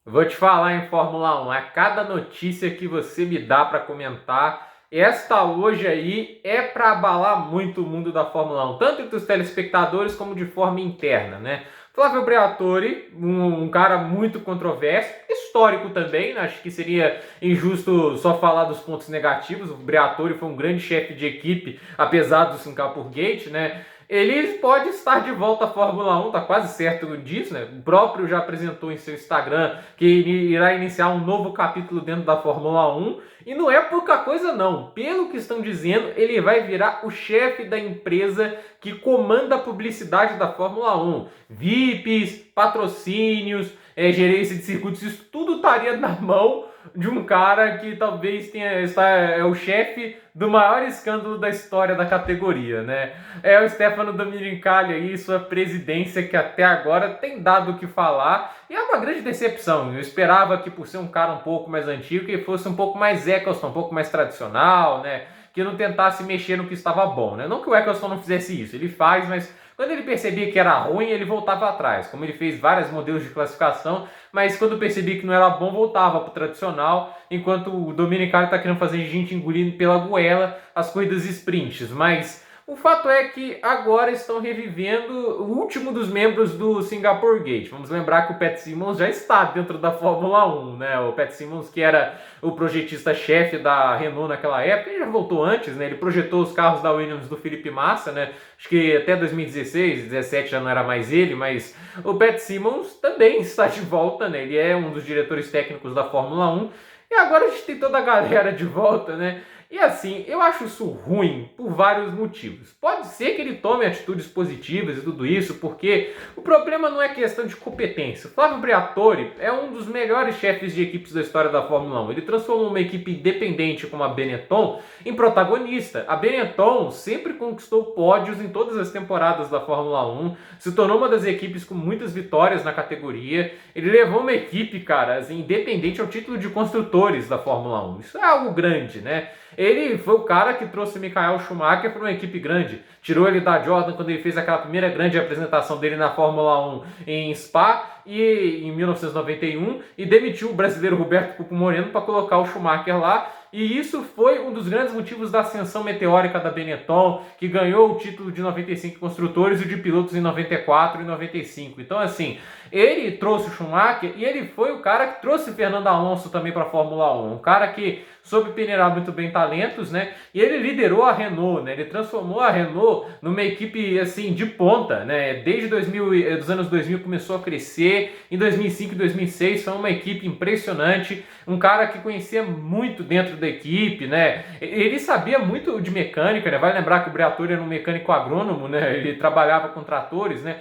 Vou te falar em Fórmula 1, a cada notícia que você me dá para comentar, esta hoje aí é para abalar muito o mundo da Fórmula 1, tanto entre os telespectadores como de forma interna, né? Flávio Briatore, um cara muito controverso, histórico também, né? Acho que seria injusto só falar dos pontos negativos. O Briatore foi um grande chefe de equipe, apesar do Singapore Gate, né? Ele pode estar de volta à Fórmula 1, tá quase certo disso, né? O próprio já apresentou em seu Instagram que irá iniciar um novo capítulo dentro da Fórmula 1. E não é pouca coisa não. Pelo que estão dizendo, ele vai virar o chefe da empresa que comanda a publicidade da Fórmula 1. VIPs, patrocínios, gerência de circuitos, isso tudo estaria na mão de um cara que talvez é o chefe do maior escândalo da história da categoria, né? É o Stefano Domenicali aí, sua presidência, que até agora tem dado o que falar, e é uma grande decepção. Eu esperava que, por ser um cara um pouco mais antigo, que fosse um pouco mais Eccleston, um pouco mais tradicional, né? Que não tentasse mexer no que estava bom, né? Não que o Eccleston não fizesse isso, ele faz, mas quando ele percebia que era ruim, ele voltava atrás, como ele fez vários modelos de classificação, mas quando percebia que não era bom, voltava para o tradicional, enquanto o Domenicali está querendo fazer gente engolindo pela goela as corridas sprints. Mas o fato é que agora estão revivendo o último dos membros do Singapore Gate. Vamos lembrar que o Pat Symonds já está dentro da Fórmula 1, né? O Pat Symonds, que era o projetista-chefe da Renault naquela época, ele já voltou antes, né? Ele projetou os carros da Williams do Felipe Massa, né? Acho que até 2016, 2017 já não era mais ele, mas o Pat Symonds também está de volta, né? Ele é um dos diretores técnicos da Fórmula 1 e agora a gente tem toda a galera de volta, né? E assim, eu acho isso ruim por vários motivos. Pode ser que ele tome atitudes positivas e tudo isso, porque o problema não é questão de competência. O Flávio Briatore é um dos melhores chefes de equipes da história da Fórmula 1. Ele transformou uma equipe independente como a Benetton em protagonista. A Benetton sempre conquistou pódios em todas as temporadas da Fórmula 1, se tornou uma das equipes com muitas vitórias na categoria. Ele levou uma equipe, cara, assim, independente ao título de construtores da Fórmula 1. Isso é algo grande, né? Ele foi o cara que trouxe Michael Schumacher para uma equipe grande. Tirou ele da Jordan quando ele fez aquela primeira grande apresentação dele na Fórmula 1 em Spa em 1991 e demitiu o brasileiro Roberto Pupo Moreno para colocar o Schumacher lá. E isso foi um dos grandes motivos da ascensão meteórica da Benetton, que ganhou o título de 95 construtores e de pilotos em 94 e 95. Então, assim, ele trouxe o Schumacher e ele foi o cara que trouxe Fernando Alonso também para a Fórmula 1. Um cara que soube peneirar muito bem talentos, né? E ele liderou a Renault, né? Ele transformou a Renault numa equipe, assim, de ponta, né? Desde dos anos 2000 começou a crescer. Em 2005 e 2006 foi uma equipe impressionante. Um cara que conhecia muito dentro da equipe, né? Ele sabia muito de mecânica, né? Vai lembrar que o Briatore era um mecânico agrônomo, né? Ele trabalhava com tratores, né?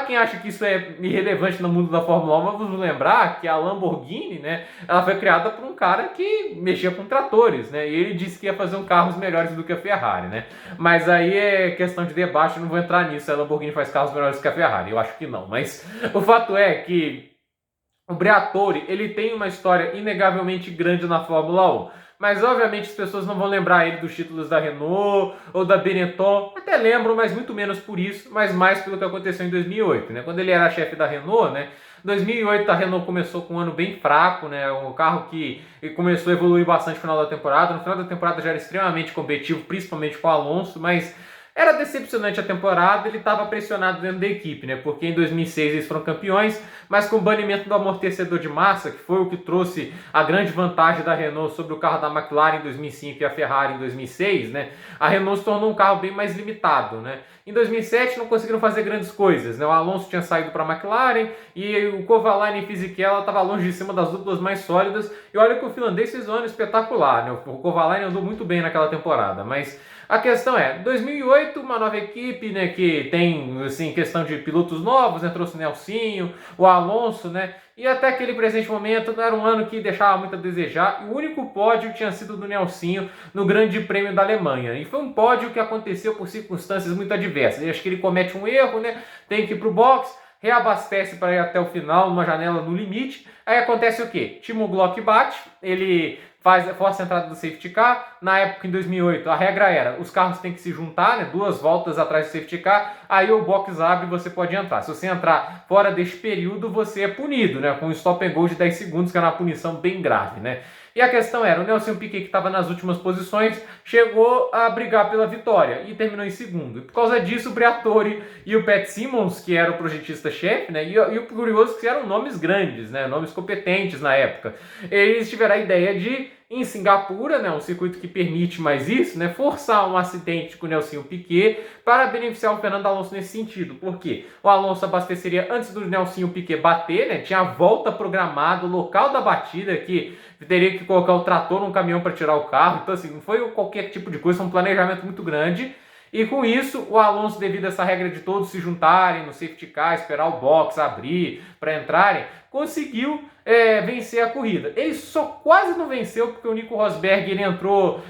Quem acha que isso é irrelevante no mundo da Fórmula 1, vamos lembrar que a Lamborghini, né, ela foi criada por um cara que mexia com tratores, né, e ele disse que ia fazer carros melhores do que a Ferrari, né, mas aí é questão de debate, não vou entrar nisso, a Lamborghini faz carros melhores do que a Ferrari, eu acho que não, mas o fato é que o Briatore, ele tem uma história inegavelmente grande na Fórmula 1. Mas obviamente as pessoas não vão lembrar ele dos títulos da Renault ou da Benetton. Até lembram, mas muito menos por isso, mas mais pelo que aconteceu em 2008, né? Quando ele era chefe da Renault, né? Em 2008 a Renault começou com um ano bem fraco, né? Um carro que começou a evoluir bastante no final da temporada. No final da temporada já era extremamente competitivo, principalmente com o Alonso, mas era decepcionante a temporada, ele estava pressionado dentro da equipe, né? Porque em 2006 eles foram campeões, mas com o banimento do amortecedor de massa, que foi o que trouxe a grande vantagem da Renault sobre o carro da McLaren em 2005 e a Ferrari em 2006, né? A Renault se tornou um carro bem mais limitado, né? Em 2007 não conseguiram fazer grandes coisas, né? O Alonso tinha saído para a McLaren e o Kovalainen e Fisichella estava longe de cima das duplas mais sólidas. E olha que o finlandês fez um ano espetacular, né? O Kovalainen andou muito bem naquela temporada, mas a questão é, 2008, uma nova equipe, né, que tem, assim, questão de pilotos novos, né, trouxe o Nelsinho, o Alonso, né, e até aquele presente momento não era um ano que deixava muito a desejar, e o único pódio tinha sido do Nelsinho no Grande Prêmio da Alemanha, e foi um pódio que aconteceu por circunstâncias muito adversas. Eu acho que ele comete um erro, né, tem que ir para o box, reabastece para ir até o final, numa janela no limite. Aí acontece o quê? Timo Glock bate, ele força a entrada do safety car. Na época, em 2008, a regra era, os carros têm que se juntar, né, 2 voltas atrás do safety car, aí o box abre e você pode entrar. Se você entrar fora deste período, você é punido, né, com um stop and go de 10 segundos, que era uma punição bem grave, né. E a questão era, o Nelson Piquet, que estava nas últimas posições, chegou a brigar pela vitória e terminou em segundo. E por causa disso, o Briatore e o Pat Symonds, que era o projetista-chefe, né, e o curioso que eram nomes grandes, né, nomes competentes na época, eles tiveram a ideia de, em Singapura, né, um circuito que permite mais isso, né, forçar um acidente com o Nelson Piquet para beneficiar o Fernando Alonso nesse sentido. Por quê? O Alonso abasteceria antes do Nelson Piquet bater, né, tinha a volta programada, o local da batida, que teria que colocar o trator num caminhão para tirar o carro. Então, assim, não foi qualquer tipo de coisa, foi um planejamento muito grande. E com isso, o Alonso, devido a essa regra de todos se juntarem no safety car, esperar o box abrir para entrarem, conseguiu vencer a corrida. Ele só quase não venceu porque o Nico Rosberg ele entrou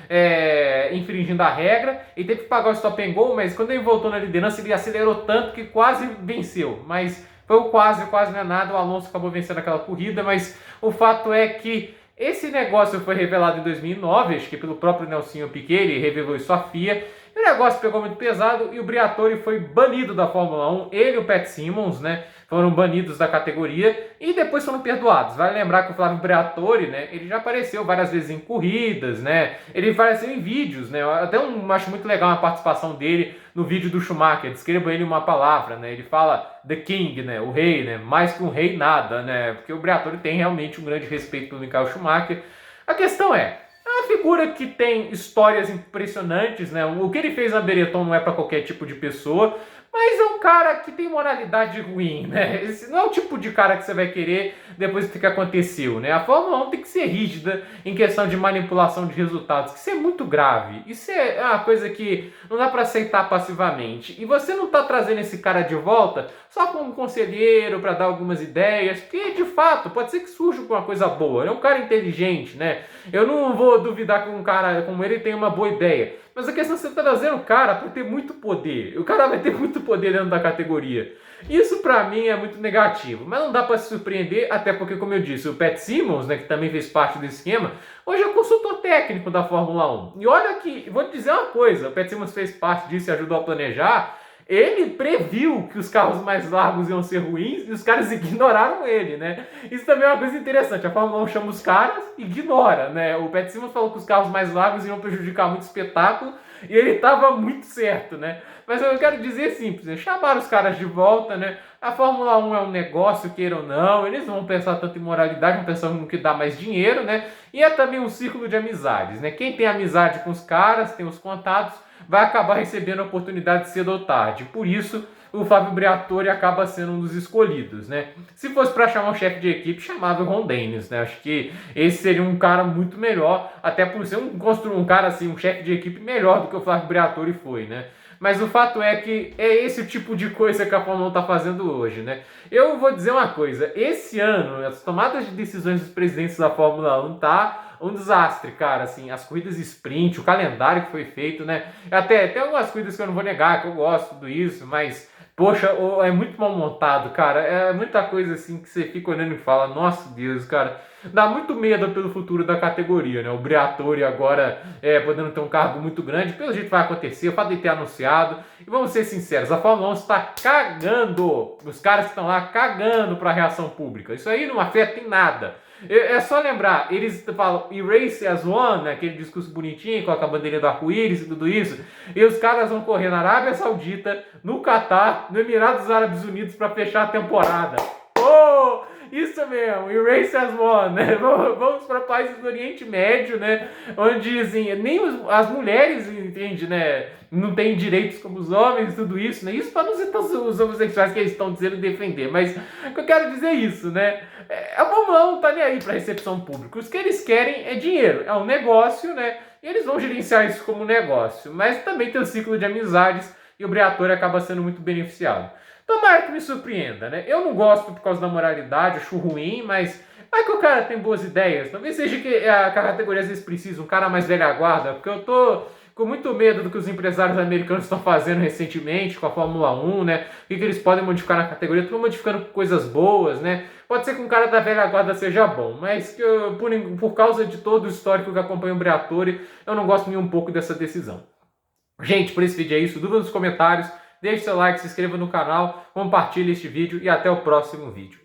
infringindo a regra e teve que pagar o stop and go, mas quando ele voltou na liderança, ele acelerou tanto que quase venceu. Mas foi o quase não é nada, o Alonso acabou vencendo aquela corrida, mas o fato é que esse negócio foi revelado em 2009, acho que pelo próprio Nelson Piquet, ele revelou isso à FIA. E o negócio pegou muito pesado e o Briatore foi banido da Fórmula 1. Ele e o Pat Symonds, né, foram banidos da categoria e depois foram perdoados. Vale lembrar que o Flávio Briatore, né, ele já apareceu várias vezes em corridas, né, ele apareceu em vídeos, né, até acho muito legal a participação dele no vídeo do Schumacher, descreva ele uma palavra, né, ele fala The King, né, o rei, né, mais que um rei nada, né, porque o Briatore tem realmente um grande respeito pelo Michael Schumacher. A questão é uma figura que tem histórias impressionantes, né? O que ele fez na Benetton não é para qualquer tipo de pessoa, mas é um cara que tem moralidade ruim, né? Esse não é o tipo de cara que você vai querer depois do que aconteceu, né? A Fórmula 1 tem que ser rígida em questão de manipulação de resultados, que isso é muito grave. Isso é uma coisa que não dá para aceitar passivamente. E você não tá trazendo esse cara de volta só como conselheiro para dar algumas ideias, porque de fato pode ser que surja alguma coisa boa. Ele é um cara inteligente, né? Eu não vou duvidar que um cara como ele tenha uma boa ideia. Mas a questão é que você está trazendo o cara para ter muito poder. O cara vai ter muito poder dentro da categoria. Isso para mim é muito negativo. Mas não dá para se surpreender, até porque, como eu disse, o Pat Symonds, né, que também fez parte do esquema, hoje é consultor técnico da Fórmula 1. E olha que, vou te dizer uma coisa, o Pat Symonds fez parte disso e ajudou a planejar. Ele previu que os carros mais largos iam ser ruins e os caras ignoraram ele, né? Isso também é uma coisa interessante. A Fórmula 1 chama os caras e ignora, né? O Pat Symonds falou que os carros mais largos iam prejudicar muito o espetáculo e ele estava muito certo, né? Mas eu quero dizer simples, né? Chamaram os caras de volta, né? A Fórmula 1 é um negócio, queira ou não, eles não vão pensar tanto em moralidade, vão pensar no que dá mais dinheiro, né? E é também um círculo de amizades, né? Quem tem amizade com os caras, tem os contatos, vai acabar recebendo a oportunidade cedo ou tarde. Por isso, o Fábio Briatore acaba sendo um dos escolhidos, né? Se fosse para chamar um chefe de equipe, chamava o Ron Dennis, né? Acho que esse seria um cara muito melhor, até por ser um cara assim, um chefe de equipe melhor do que o Fábio Briatore foi, né? Mas o fato é que é esse o tipo de coisa que a Fórmula 1 está fazendo hoje, né? Eu vou dizer uma coisa, esse ano, as tomadas de decisões dos presidentes da Fórmula 1 tá um desastre, cara, assim, as corridas sprint, o calendário que foi feito, né? Até tem algumas corridas que eu não vou negar, que eu gosto de tudo isso, mas, poxa, é muito mal montado, cara. É muita coisa assim que você fica olhando e fala, nossa Deus, cara, dá muito medo pelo futuro da categoria, né? O Briatore agora podendo ter um cargo muito grande, pelo jeito vai acontecer, o fato de ter anunciado. E vamos ser sinceros, a Fórmula 1 está cagando, os caras que estão lá cagando para a reação pública. Isso aí não afeta em nada. É só lembrar, eles falam Erase as One, né, aquele discurso bonitinho, com a bandeirinha do arco-íris e tudo isso, e os caras vão correr na Arábia Saudita, no Catar, no Emirados Árabes Unidos para fechar a temporada. Oh, isso mesmo, Erase as One, né? Vamos para países do Oriente Médio, né, onde assim, nem as mulheres, entende, né, não têm direitos como os homens, tudo isso, né? Isso para não ser os homossexuais que eles estão dizendo defender, mas o que eu quero dizer é isso, né? A Fórmula 1 não tá nem aí para recepção pública. Os que eles querem é dinheiro, é um negócio, né? E eles vão gerenciar isso como negócio. Mas também tem o ciclo de amizades e o Briatore acaba sendo muito beneficiado. Tomara que me surpreenda, né? Eu não gosto por causa da moralidade, acho ruim, mas vai que o cara tem boas ideias. Talvez seja que a categoria às vezes precisa, um cara mais velha guarda, porque eu tô com muito medo do que os empresários americanos estão fazendo recentemente com a Fórmula 1, né? O que eles podem modificar na categoria, estão modificando coisas boas, né? Pode ser que um cara da velha guarda seja bom, mas que por causa de todo o histórico que acompanha o Briatore, eu não gosto nem um pouco dessa decisão. Gente, por esse vídeo é isso. Dúvidas nos comentários, deixe seu like, se inscreva no canal, compartilhe este vídeo e até o próximo vídeo.